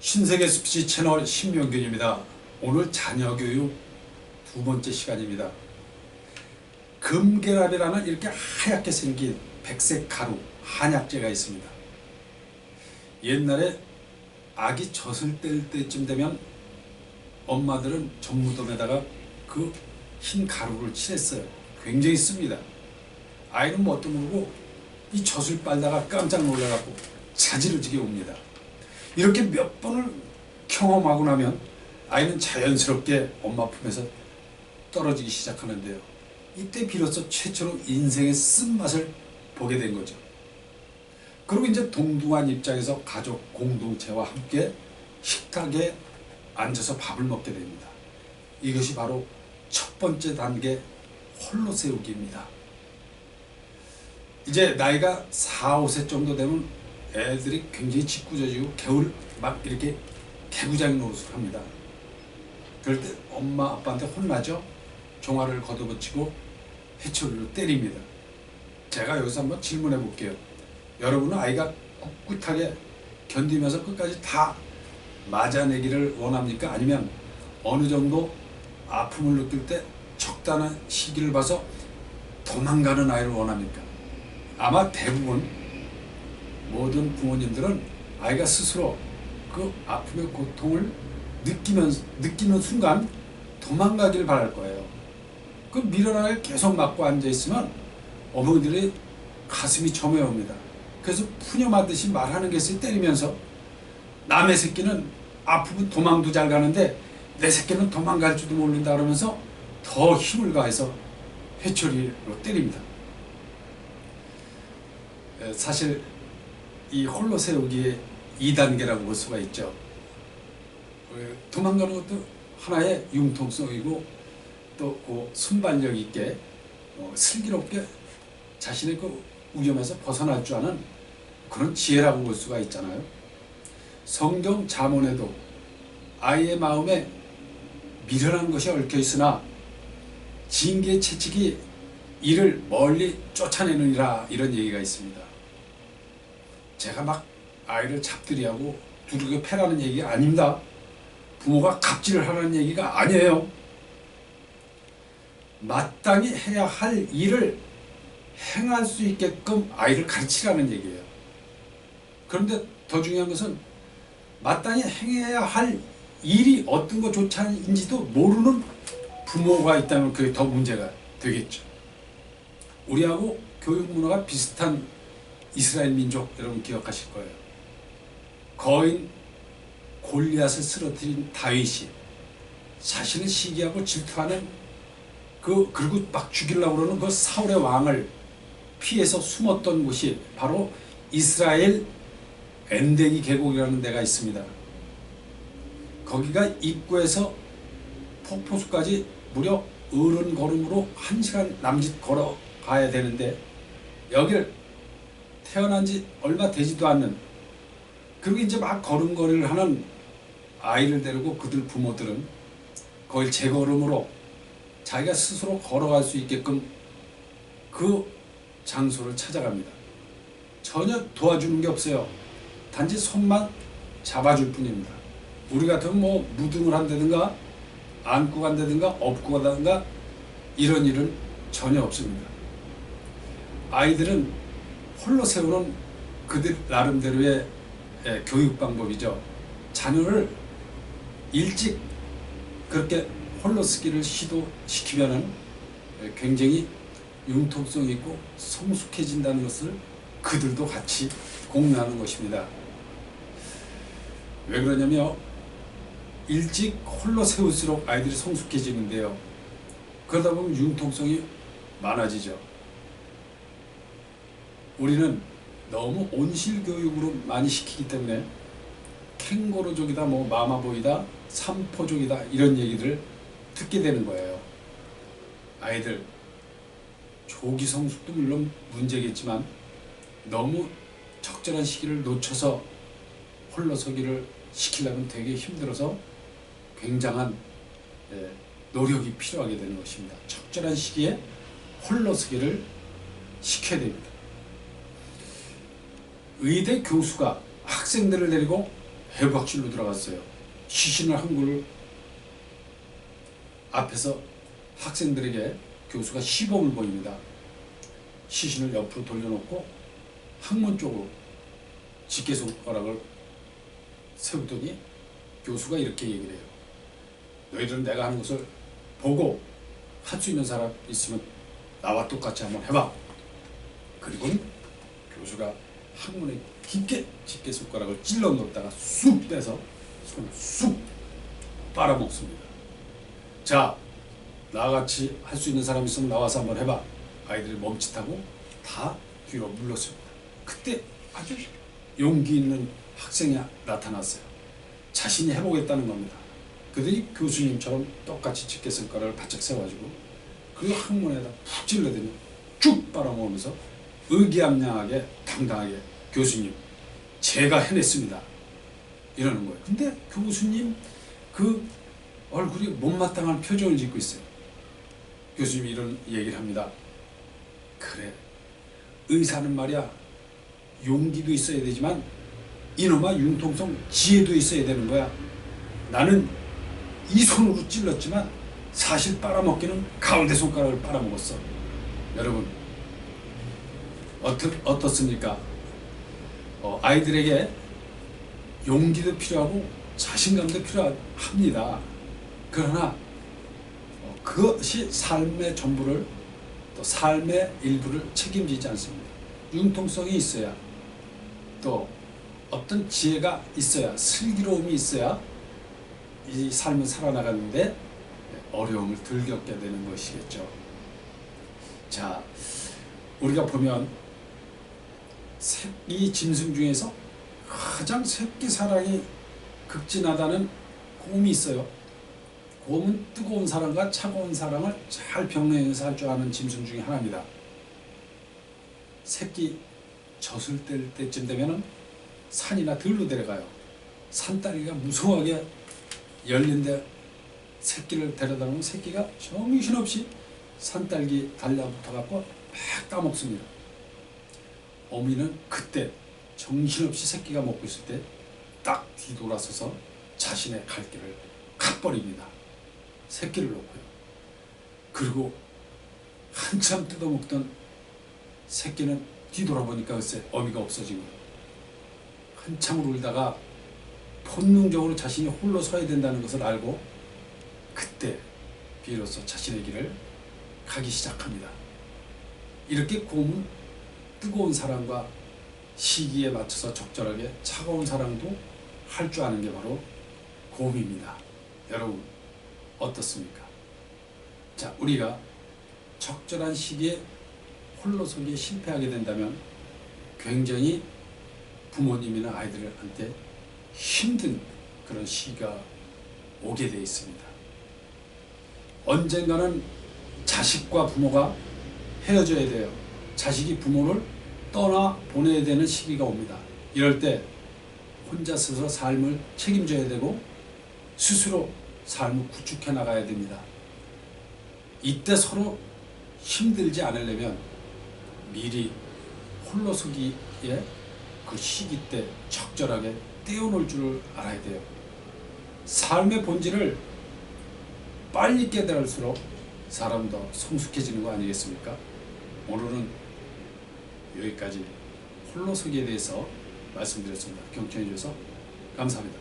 신세계 습시 채널 신명균입니다. 오늘 자녀교육 두 번째 시간입니다. 금계랍이라는 이렇게 하얗게 생긴 백색 가루 한약재가 있습니다. 옛날에 아기 젖을 뗄 때쯤 되면 엄마들은 전무덤에다가 그 흰 가루를 칠했어요. 굉장히 씁니다. 아이는 뭣도 모르고 이 젖을 빨다가 깜짝 놀라갖고 자지러지게 옵니다. 이렇게 몇 번을 경험하고 나면 아이는 자연스럽게 엄마 품에서 떨어지기 시작하는데요. 이때 비로소 최초로 인생의 쓴맛을 보게 된 거죠. 그리고 이제 동등한 입장에서 가족 공동체와 함께 식탁에 앉아서 밥을 먹게 됩니다. 이것이 바로 첫 번째 단계 홀로 세우기입니다. 이제 나이가 4, 5세 정도 되면 애들이 굉장히 짓궂어지고 겨울 막 이렇게 개구장이 노릇을 합니다. 그럴 때 엄마 아빠한테 혼나죠. 종아리를 걷어붙이고 회초리로 때립니다. 제가 여기서 한번 질문해 볼게요. 여러분은 아이가 꿋꿋하게 견디면서 끝까지 다 맞아내기를 원합니까? 아니면 어느 정도 아픔을 느낄 때 적당한 시기를 봐서 도망가는 아이를 원합니까? 아마 대부분 모든 부모님들은 아이가 스스로 그 아픔의 고통을 느끼는 순간 도망가기를 바랄 거예요. 그 미련을 계속 맞고 앉아있으면 어머니들의 가슴이 점여옵니다. 그래서 푸념하듯이 말하는 게 있어요. 때리면서 남의 새끼는 아프면 도망도 잘 가는데 내 새끼는 도망갈 줄도 모른다 그러면서 더 힘을 가해서 회초리로 때립니다. 사실 이 홀로 세우기의 2단계라고 볼 수가 있죠. 도망가는 것도 하나의 융통성이고 또 그 순발력 있게 슬기롭게 자신의 그 위험에서 벗어날 줄 아는 그런 지혜라고 볼 수가 있잖아요. 성경 잠언에도 아이의 마음에 미련한 것이 얽혀 있으나 징계의 채찍이 이를 멀리 쫓아내느니라, 이런 얘기가 있습니다. 제가 막 아이를 잡들이하고 두들겨 패라는 얘기가 아닙니다. 부모가 갑질을 하라는 얘기가 아니에요. 마땅히 해야 할 일을 행할 수 있게끔 아이를 가르치라는 얘기예요. 그런데 더 중요한 것은 마땅히 행해야 할 일이 어떤 것조차인지도 모르는 부모가 있다면 그게 더 문제가 되겠죠. 우리하고 교육 문화가 비슷한 이스라엘 민족, 여러분 기억하실 거예요. 거인 골리앗을 쓰러뜨린 다윗이 자신을 시기하고 질투하는 그리고 막 죽이려고 그러는 그 사울의 왕을 피해서 숨었던 곳이 바로 이스라엘 엔댕이 계곡이라는 데가 있습니다. 거기가 입구에서 폭포수까지 무려 어른 걸음으로 1시간 남짓 걸어가야 되는데, 여기를 태어난 지 얼마 되지도 않는, 그리고 이제 막 걸음걸이를 하는 아이를 데리고 그들 부모들은 거길 제걸음으로 자기가 스스로 걸어갈 수 있게끔 그 장소를 찾아갑니다. 전혀 도와주는 게 없어요. 단지 손만 잡아줄 뿐입니다. 우리 같으면 뭐 무등을 한다든가 안고 간다든가 업고 간다든가 이런 일은 전혀 없습니다. 아이들은 홀로 세우는 그들 나름대로의 교육 방법이죠. 자녀를 일찍 그렇게 홀로 쓰기를 시도시키면은 굉장히 융통성 있고 성숙해진다는 것을 그들도 같이 공유하는 것입니다. 왜 그러냐면 일찍 홀로 세울수록 아이들이 성숙해지는데요. 그러다 보면 융통성이 많아지죠. 우리는 너무 온실교육으로 많이 시키기 때문에 캥거루족이다, 뭐 마마보이다, 삼포족이다, 이런 얘기들을 듣게 되는 거예요. 아이들 조기 성숙도 물론 문제겠지만 너무 적절한 시기를 놓쳐서 홀로서기를 시키려면 되게 힘들어서 굉장한 노력이 필요하게 되는 것입니다. 적절한 시기에 홀로서기를 시켜야 됩니다. 의대 교수가 학생들을 데리고 해부학실로 들어갔어요. 시신을 한 구를 앞에서 학생들에게 교수가 시범을 보입니다. 시신을 옆으로 돌려놓고 학문 쪽으로 집게손가락을 세우더니 교수가 이렇게 얘기를 해요. 너희들은 내가 하는 것을 보고 할 수 있는 사람 있으면 나와 똑같이 한번 해봐. 그리고는 교수가 학문에 깊게 집게손가락을 찔러 넣었다가 쑥 빼서 손을 쑥 빨아먹습니다. 자, 나같이 할 수 있는 사람 있으면 나와서 한번 해봐. 아이들이 멈칫하고 다 뒤로 물렀습니다. 그때 아주 용기 있는 학생이 나타났어요. 자신이 해보겠다는 겁니다. 그들이 교수님처럼 똑같이 집게손가락을 바짝 세워가지고 그 학문에다 푹 찔러대니 쭉 빨아먹으면서 의기양양하게 당당하게 교수님 제가 해냈습니다 이러는 거예요. 근데 교수님 그 얼굴이 못마땅한 표정을 짓고 있어요. 교수님이 이런 얘기를 합니다. 그래, 의사는 말이야 용기도 있어야 되지만 이놈아 융통성 지혜도 있어야 되는 거야. 나는 이 손으로 찔렀지만 사실 빨아먹기는 가운데 손가락을 빨아먹었어. 여러분 어떻습니까? 아이들에게 용기도 필요하고 자신감도 필요합니다. 그러나 그것이 삶의 전부를 또 삶의 일부를 책임지지 않습니다. 융통성이 있어야 또 어떤 지혜가 있어야 슬기로움이 있어야 이 삶을 살아나가는데 어려움을 덜 겪게 되는 것이겠죠. 자, 우리가 보면 이 짐승 중에서 가장 새끼 사랑이 극진하다는 곰이 있어요. 곰은 뜨거운 사랑과 차가운 사랑을 잘 병행해서 할 줄 아는 짐승 중에 하나입니다. 새끼 젖을 뗄 때쯤 되면은 산이나 들로 데려가요. 산딸기가 무성하게 열린데 새끼를 데려다 놓으면 새끼가 정신없이 산딸기 달라붙어 갖고 막 따먹습니다. 어미는 그때 정신없이 새끼가 먹고 있을 때 딱 뒤돌아서서 자신의 갈 길을 가버립니다. 새끼를 놓고요. 그리고 한참 뜯어먹던 새끼는 뒤돌아보니까 글쎄 어미가 없어진 거예요. 한참 울다가 본능적으로 자신이 홀로 서야 된다는 것을 알고 그때 비로소 자신의 길을 가기 시작합니다. 이렇게 곰은 뜨거운 사랑과 시기에 맞춰서 적절하게 차가운 사랑도 할 줄 아는 게 바로 곰입니다. 여러분 어떻습니까? 자, 우리가 적절한 시기에 홀로서기에 실패하게 된다면 굉장히 부모님이나 아이들한테 힘든 그런 시기가 오게 되어 있습니다. 언젠가는 자식과 부모가 헤어져야 돼요. 자식이 부모를 떠나 보내야 되는 시기가 옵니다. 이럴 때 혼자 스스로 삶을 책임져야 되고 스스로 삶을 구축해 나가야 됩니다. 이때 서로 힘들지 않으려면 미리 홀로서기에 그 시기 때 적절하게 떼어놓을 줄을 알아야 돼요. 삶의 본질을 빨리 깨달을수록 사람은 더 성숙해지는 거 아니겠습니까? 오늘은 여기까지 홀로서기에 대해서 말씀드렸습니다. 경청해 주셔서 감사합니다.